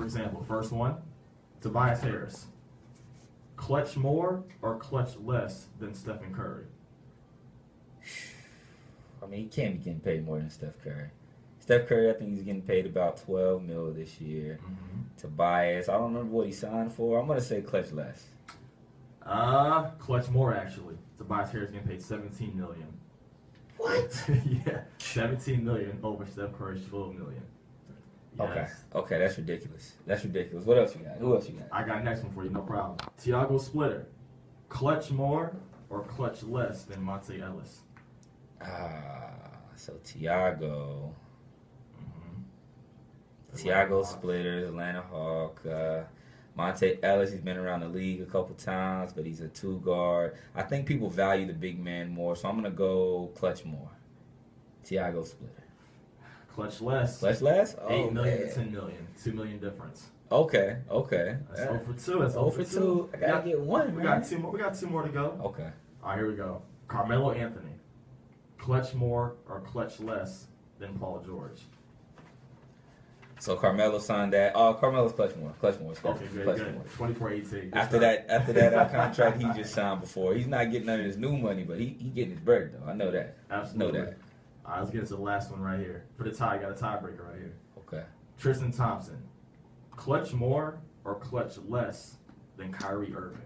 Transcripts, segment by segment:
For example, first one, Tobias Harris. Clutch more or clutch less than Stephen Curry? I mean, he can't be getting paid more than Steph Curry. Steph Curry, I think he's getting paid about 12 mil this year. Mm-hmm. Tobias, I don't remember what he signed for. I'm gonna say clutch less. Clutch more actually. Tobias Harris getting paid $17 million. What? Yeah, $17 million over Steph Curry's $12 million. Yes. Okay, that's ridiculous. That's ridiculous. What else you got? Who else you got? I got next one for you, no problem. Tiago Splitter. Clutch more or clutch less than Monte Ellis? So Tiago. Mm-hmm. Tiago Splitter, Atlanta Hawk. Monte Ellis, he's been around the league a couple times, but he's a two guard. I think people value the big man more, so I'm going to go clutch more. Tiago Splitter. Clutch less. Clutch less? $8 million to $10 million. $2 million difference. Okay. That's 0 for 2. That's 0 for 2. I got to get one, we man. got two more. We got two more to go. Okay. All right, here we go. Carmelo Anthony. Clutch more or clutch less than Paul George? So Carmelo signed that. Oh, Carmelo's clutch more. Clutch more. Okay, good. 24-18. After that contract he just signed before, he's not getting none of his new money, but he getting his bread though. I know that. Absolutely. Know that. All right, let's get into the last one right here. For the tie, got a tiebreaker right here. Okay. Tristan Thompson. Clutch more or clutch less than Kyrie Irving?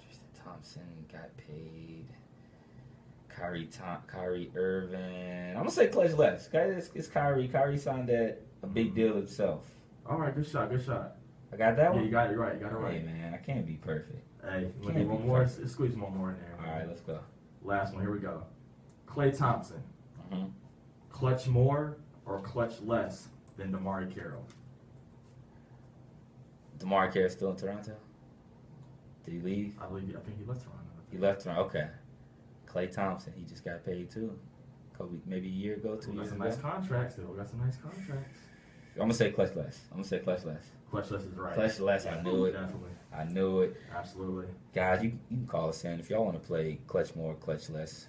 Tristan Thompson got paid. Kyrie Irving. I'm gonna say clutch less. It's Kyrie. Kyrie signed that a big deal himself. All right, good shot. I got that one. Yeah, you got it right. Hey man, I can't be perfect. Hey, you want to do one more? Let's squeeze one more in there. All right, let's go. Last one. Here we go. Klay Thompson. Mm-hmm. Clutch more or clutch less than DeMar Carroll? DeMar Carroll still in Toronto? Did he leave? I think he left Toronto. He left Toronto. Okay. Klay Thompson, he just got paid too. Maybe a year ago, 2 years ago. Got some nice contracts though. Got some nice contracts. I'm gonna say clutch less. Clutch less is right. Clutch less. I knew it. Definitely. I knew it. Absolutely. Guys, you can call us in if y'all want to play clutch more, clutch less.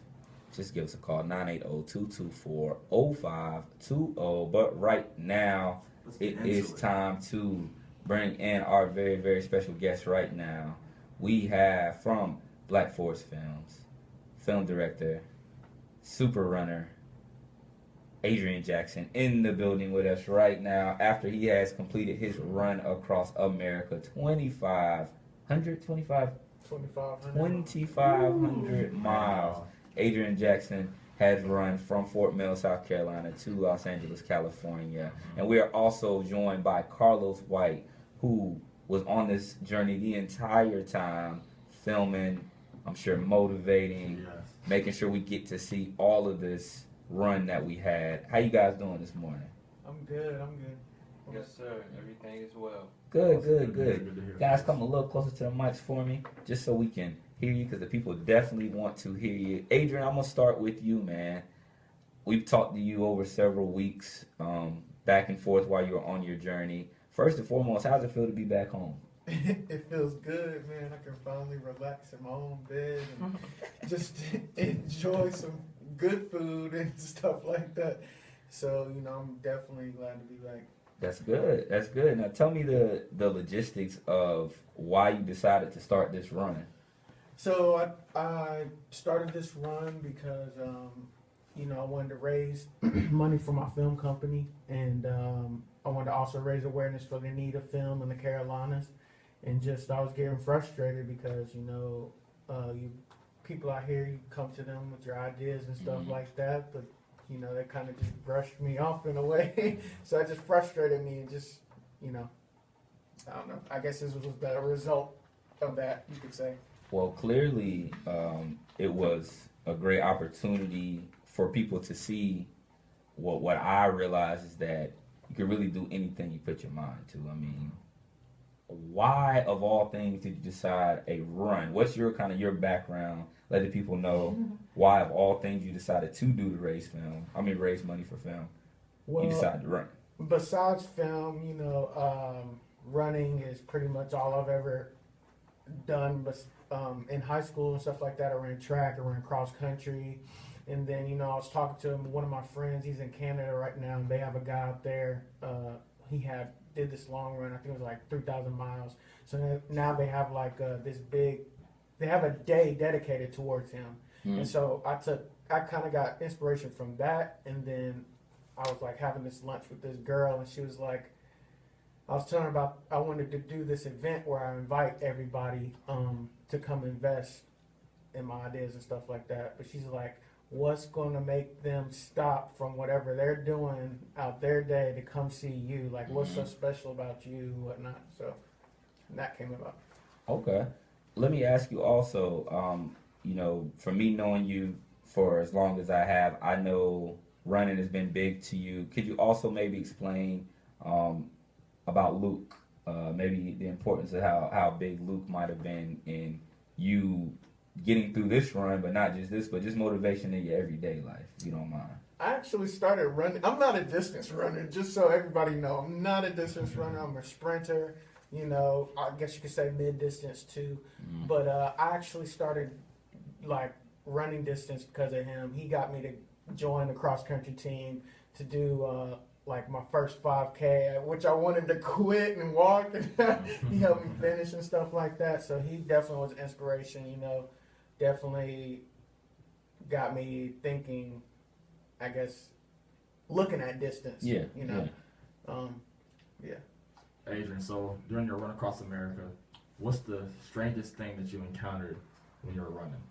Just give us a call, 980-224-0520. But right now, it is time to bring in our very, very special guest right now. We have from Black Forest Films, film director, super runner, Adrian Jackson in the building with us right now after he has completed his run across America, 2,500 miles. Adrian Jackson has run from Fort Mill, South Carolina to Los Angeles, California. And we are also joined by Carlos White, who was on this journey the entire time, filming, I'm sure motivating, making sure we get to see all of this run that we had. How you guys doing this morning? I'm good. Yes, sir. Everything is well. Good. Guys, come a little closer to the mics for me, just so we can hear you, because the people definitely want to hear you. Adrian, I'm going to start with you, man. We've talked to you over several weeks, back and forth while you were on your journey. First and foremost, how does it feel to be back home? It feels good, man. I can finally relax in my own bed and just enjoy some good food and stuff like that. So, I'm definitely glad to be back. That's good. Now tell me the logistics of why you decided to start this run. So I started this run because, I wanted to raise money for my film company, and I wanted to also raise awareness for the need of film in the Carolinas. And I was getting frustrated because, people out here, you come to them with your ideas and stuff like that, but, they kind of just brushed me off in a way. So it just frustrated me and just, I don't know. I guess this was the result of that, you could say. Well, clearly, it was a great opportunity for people to see what I realize is that you can really do anything you put your mind to. I mean, why of all things did you decide a run? What's your background? Let the people know why of all things you decided to do to raise money for film. Well, you decided to run. Besides film, running is pretty much all I've ever done. But in high school and stuff like that, I ran track, I ran cross country. And then, I was talking to one of my friends, he's in Canada right now, and they have a guy out there did this long run. I think it was like 3,000 miles. So now they have like they have a day dedicated towards him. And so I kind of got inspiration from that, and then I was like having this lunch with this girl, and she was like, I was telling her about I wanted to do this event where I invite everybody to come invest in my ideas and stuff like that. But she's like, what's going to make them stop from whatever they're doing out their day to come see you? Like, what's so special about you and whatnot? So that came about. Okay. Let me ask you also, for me knowing you for as long as I have, I know running has been big to you. Could you also maybe explain about Luke, maybe the importance of how big Luke might have been in you getting through this run, but not just this, but just motivation in your everyday life, if you don't mind. I actually started running. I'm not a distance runner, just so everybody know. I'm not a distance runner. I'm a sprinter. I guess you could say mid-distance too. But I actually started like running distance because of him. He got me to join the cross-country team to do like my first 5K, which I wanted to quit and walk. He helped me finish and stuff like that. So he definitely was inspiration, definitely got me thinking, I guess, looking at distance. Yeah. Adrian, so during your run across America, what's the strangest thing that you encountered when you were running?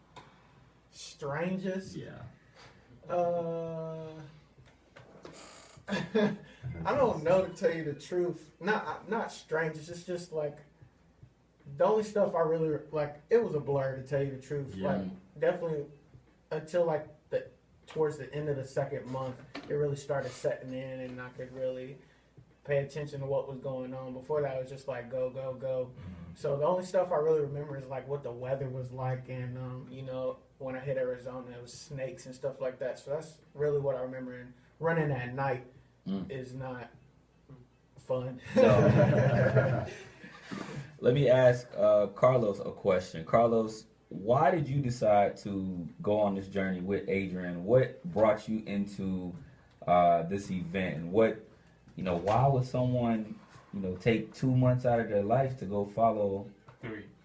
Strangest? Yeah. I don't know, to tell you the truth. Not strangest. It's just like the only stuff I really like. It was a blur, to tell you the truth. Yeah. Like definitely until like towards the end of the second month, it really started setting in, and I could really pay attention to what was going on. Before that, it was just like go, go, go. So the only stuff I really remember is like what the weather was like, and when I hit Arizona, it was snakes and stuff like that. So that's really what I remember. And running at night is not fun. No. Let me ask Carlos a question. Carlos, why did you decide to go on this journey with Adrian? What brought you into this event, and why would someone, take 2 months out of their life to go follow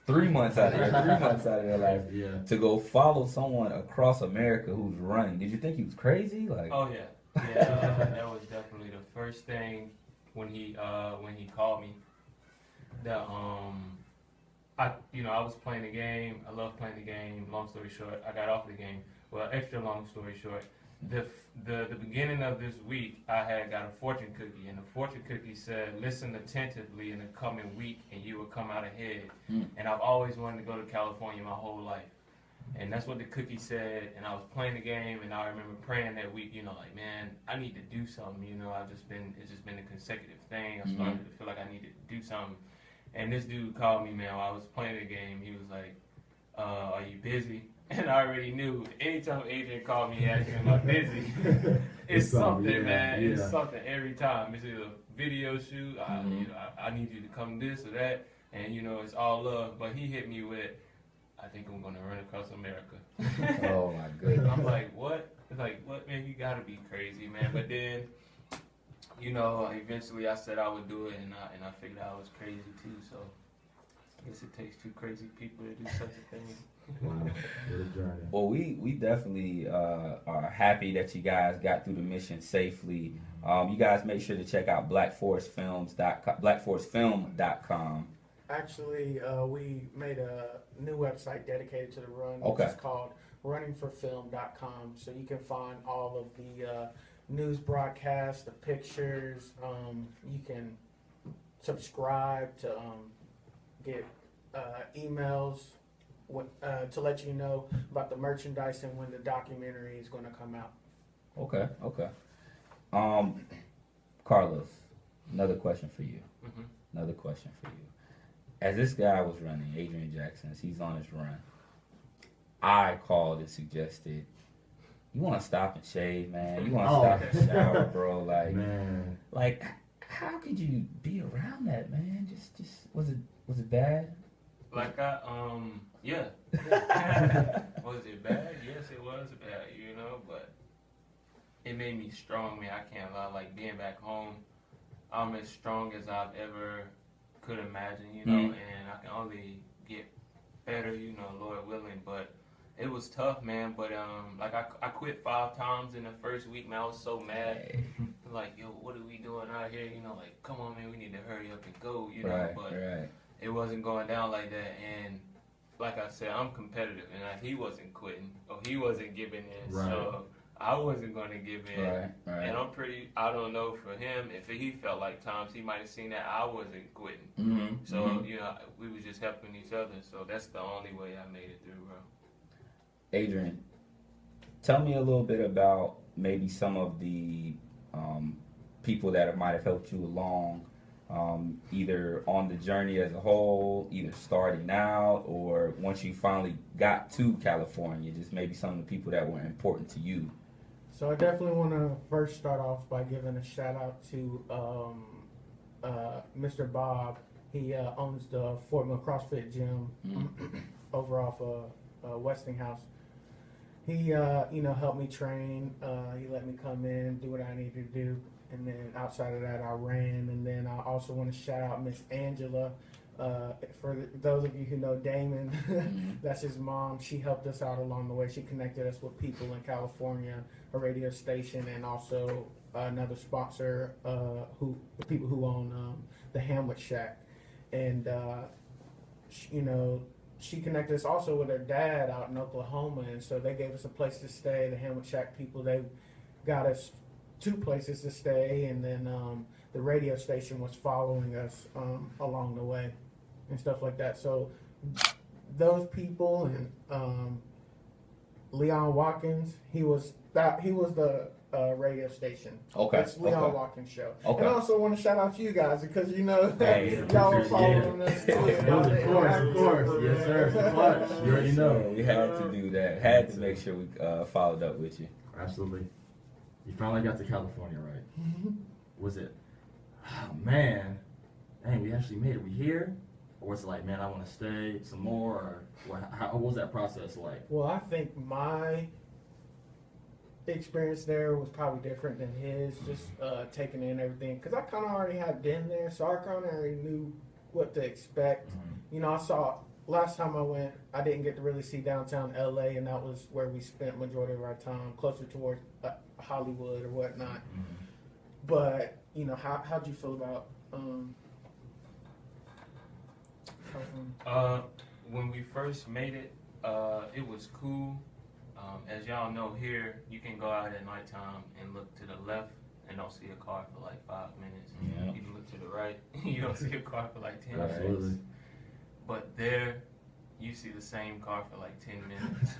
3 months out of their life to go follow someone across America who's running? Did you think he was crazy? Oh yeah, that was definitely the first thing when he called me. That I was playing the game. I love playing the game. Long story short, I got off the game. Well, extra long story short, the beginning of this week, I had got a fortune cookie, and the fortune cookie said, "Listen attentively in the coming week, and you will come out ahead." And I've always wanted to go to California my whole life, and that's what the cookie said. And I was playing the game, and I remember praying that week, like, man, I need to do something. It's just been a consecutive thing. I started to feel like I needed to do something. And this dude called me, man, while I was playing the game. He was like, are you busy? And I already knew anytime Adrian called me asking, am I busy? It's something, man. Yeah. It's something every time. It's either a video shoot, I need you to come this or that. And, it's all love. But he hit me with, I think I'm going to run across America. Oh, my goodness. I'm like, what? It's like, what, man? You got to be crazy, man. But then, eventually I said I would do it, and I figured I was crazy too. So I guess it takes two crazy people to do such a thing. Wow, what a journey. Well, we definitely are happy that you guys got through the mission safely. You guys make sure to check out blackforestfilm.com. Actually, we made a new website dedicated to the run, which is called runningforfilm.com. So you can find all of the news broadcasts, the pictures. You can subscribe to get emails to let you know about the merchandise and when the documentary is going to come out. Okay. Carlos, another question for you. Another question for you. As this guy was running, Adrian Jackson, as he's on his run, I called and suggested, you want to stop and shave, man. You want to stop and shower, bro. Man. How could you be around that, man? Just was it bad? Yeah. Was it bad? Yes, it was bad, but it made me strong, man. I can't lie. Like being back home, I'm as strong as I've ever could imagine, you know, and I can only get better, you know, Lord willing. But it was tough, man. But like I quit 5 times in the first week, man. I was so mad. Like, yo, what are we doing out here? You know, like, come on, man, we need to hurry up and go, you know. But it wasn't going down like that. And like I said, I'm competitive, and he wasn't quitting or he wasn't giving in. Right. So I wasn't going to give in. Right. And I don't know for him, if he felt like times he might have seen that I wasn't quitting. So, you know, we was just helping each other. So that's the only way I made it through, bro. Adrian, tell me a little bit about maybe some of the people that might have helped you along, either on the journey as a whole, either starting out or once you finally got to California, just maybe some of the people that were important to you. So I definitely want to first start off by giving a shout out to Mr. Bob. He owns the Fort Mill CrossFit Gym over off Westinghouse. He, you know, helped me train. He let me come in, do what I needed to do. And then outside of that, I ran. And then I also want to shout out Miss Angela. For those of you who know Damon, that's his mom. She helped us out along the way. She connected us with people in California, a radio station, and also another sponsor, the people who own the Hamlet Shack. And, you know, she connected us also with her dad out in Oklahoma, and so they gave us a place to stay. The Hamlet Shack people, they got us 2 places to stay, and then the radio station was following us along the way and stuff like that. So those people and Leon Watkins, he was the radio station. Okay. It's Leon Watkins show. Okay. And I also want to shout out to you guys because you know Hey, y'all were following us too. Of course. Yes, sir. It's the clutch. You already know. We had to do that. Had to make sure we followed up with you. Absolutely. You finally got to California, right? Was it, oh man, dang, we actually made it. We here? Or was it like, man, I want to stay some more? Or how was that process like? Well, I think my experience there was probably different than his, just taking in everything. Because I kind of already had been there, so I kind of already knew what to expect. You know, last time I went, I didn't get to really see downtown LA, and that was where we spent majority of our time, closer towards Hollywood or whatnot. But, you know, how'd you feel about when we first made it, it was cool. As y'all know here, you can go out at nighttime and look to the left and don't see a car for like 5 minutes. Yeah. You can look to the right, you don't see a car for like 10 Absolutely. minutes. But there, you see the same car for like 10 minutes.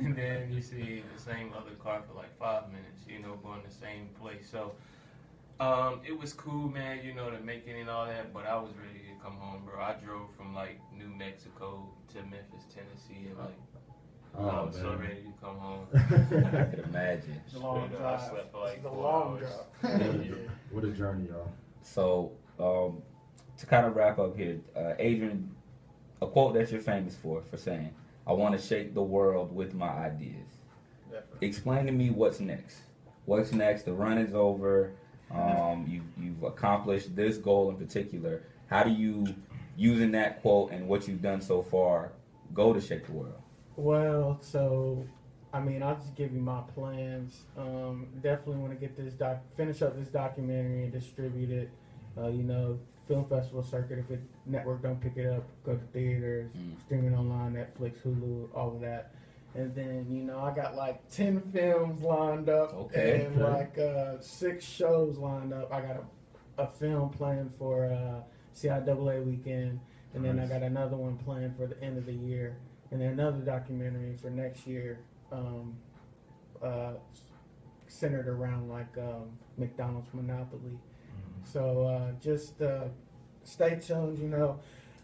And then you see the same other car for like 5 minutes, you know, going the same place. So it was cool, man, you know, to make it and all that, but I was ready to come home, bro. I drove from like New Mexico to Memphis, Tennessee, and like, I was so ready to come home. I could imagine. the long Straight up, drive? I slept for like The 4 long hours. drive. What a journey, y'all. So, to kind of wrap up here, Adrian, a quote that you're famous for saying, "I want to shake the world with my ideas." Definitely. Explain to me what's next. What's next? The run is over. You've accomplished this goal in particular. How do you, using that quote and what you've done so far, go to shake the world? Well, so I mean, I'll just give you my plans. Definitely want to get this finish up this documentary and distribute it. You know, film festival circuit. If it network don't pick it up, go to theaters, streaming online, Netflix, Hulu, all of that. And then, you know, I got like 10 films lined up and like 6 shows lined up. I got a film planned for CIAA weekend, and then I got another one planned for the end of the year, and then another documentary for next year, centered around like McDonald's Monopoly. So just stay tuned. You know,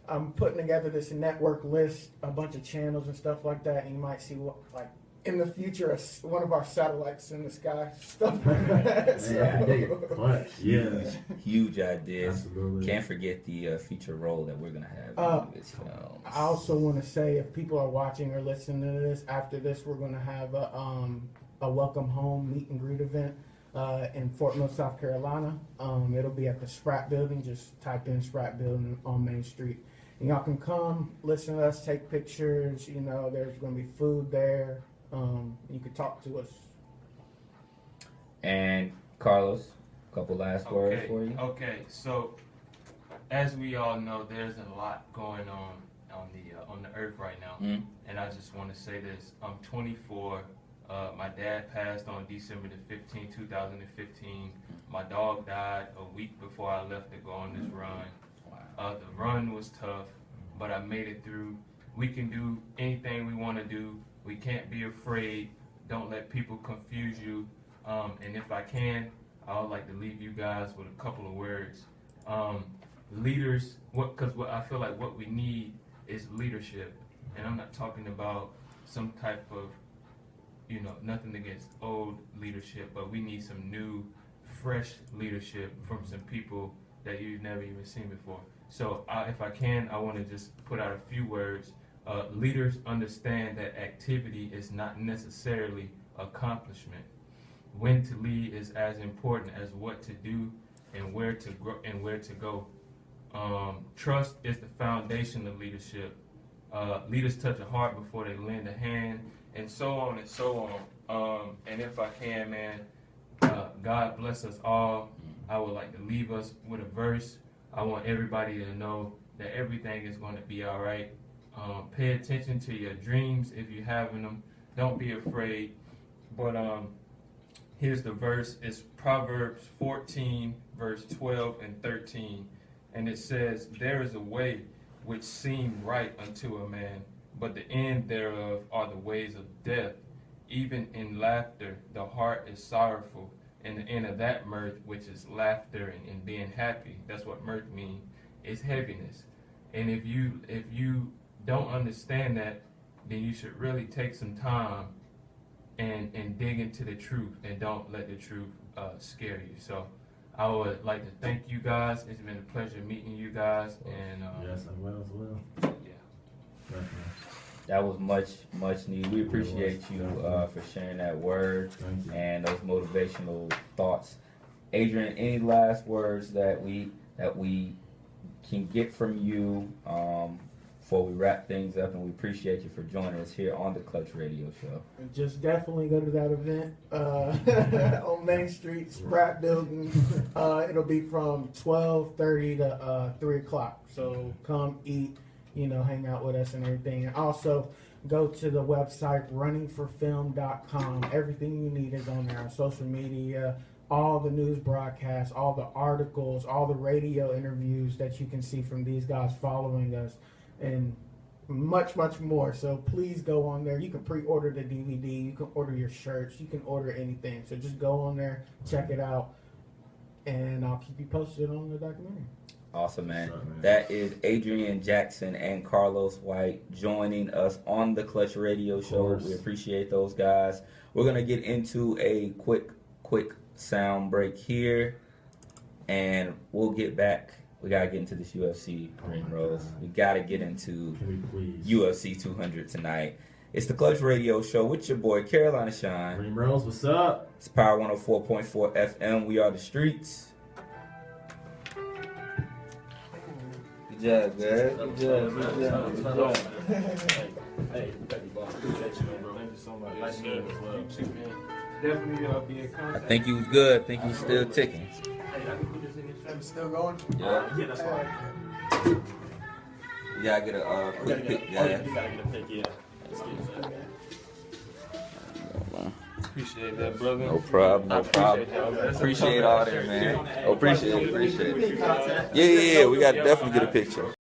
I'm putting together this network list, a bunch of channels and stuff like that, and you might see what, like, in the future, one of our satellites in the sky, stuff like that. Man, I dig it. Clutch. Yeah. Huge ideas. Absolutely. Can't forget the feature role that we're gonna have in this film. I also want to say, if people are watching or listening to this, after this, we're going to have a welcome home meet and greet event. in Fort Mill, South Carolina. It'll be at the Spratt Building. Just type in Spratt Building on Main Street. And y'all can come, listen to us, take pictures. You know, there's going to be food there. You can talk to us. And Carlos, a couple last words for you. Okay, so as we all know, there's a lot going on the earth right now, and I just want to say this: I'm 24. My dad passed on December the 15th, 2015. My dog died a week before I left to go on this run. The run was tough, but I made it through. We can do anything we want to do. We can't be afraid. Don't let people confuse you. And if I can, I would like to leave you guys with a couple of words. Leaders, because I feel like what we need is leadership. And I'm not talking about some type of, nothing against old leadership, but we need some new, fresh leadership from some people that you've never even seen before. So if I can, I want to just put out a few words. Leaders understand that activity is not necessarily accomplishment. When to lead is as important as what to do and where to grow and where to go. Trust is the foundation of leadership. Leaders touch a heart before they lend a hand, and so on and so on. And if I can, man, God bless us all. I would like to leave us with a verse. I want everybody to know that everything is going to be all right. Pay attention to your dreams if you're having them. Don't be afraid. But here's the verse. It's Proverbs 14, verse 12 and 13. And it says, "There is a way which seem right unto a man, but the end thereof are the ways of death. Even in laughter, the heart is sorrowful, and the end of that mirth, which is laughter and being happy," that's what mirth means, is heaviness. And if you don't understand that, then you should really take some time and dig into the truth, and don't let the truth scare you. So I would like to thank you guys. It's been a pleasure meeting you guys. And yes, I will as well. Yeah. Definitely. That was much needed. We appreciate you for sharing that word Thank you. and those motivational thoughts. Adrian, any last words that we can get from you before we wrap things up? And we appreciate you for joining us here on the Clutch Radio Show. Just definitely go to that event on Main Street, Spratt Building. It'll be from 12:30 to 3 o'clock. So come eat, hang out with us and everything. And also go to the website runningforfilm.com. Everything you need is on there. Our social media, all the news broadcasts, all the articles, all the radio interviews that you can see from these guys following us, and much more. So please go on there. You can pre-order the DVD, you can order your shirts, you can order anything. So just go on there, check it out, and I'll keep you posted on the documentary. Awesome, man. What's up, man? That is Adrian Jackson and Carlos White joining us on the Clutch Radio Show. course. We appreciate those guys. We're gonna get into a quick sound break here, and we'll get back. We gotta get into this UFC ring rolls. God. We gotta get into Can we please? UFC 200 tonight. It's the Clutch Radio Show with your boy Carolina Shine. Dream Rose, what's up? It's Power 104.4 FM. We are the streets. Good job, man. Good job. Hey, thank you, boss. Appreciate you, man, bro. Thank you so much. Nice meeting you as well. You too, man. Definitely be in I contact. think he was good. I think he was still ticking. Hey, I can put this in your I'm shirt. still going? Yeah. Yeah, that's right. You gotta get a quick pic. Oh, yeah, Yeah. you gotta get a pic, yeah. Let's get that. Appreciate that, brother. No problem. No problem. y'all. That's a Appreciate tough all ass that, shirt, man. too. Appreciate it. We gotta definitely get a picture.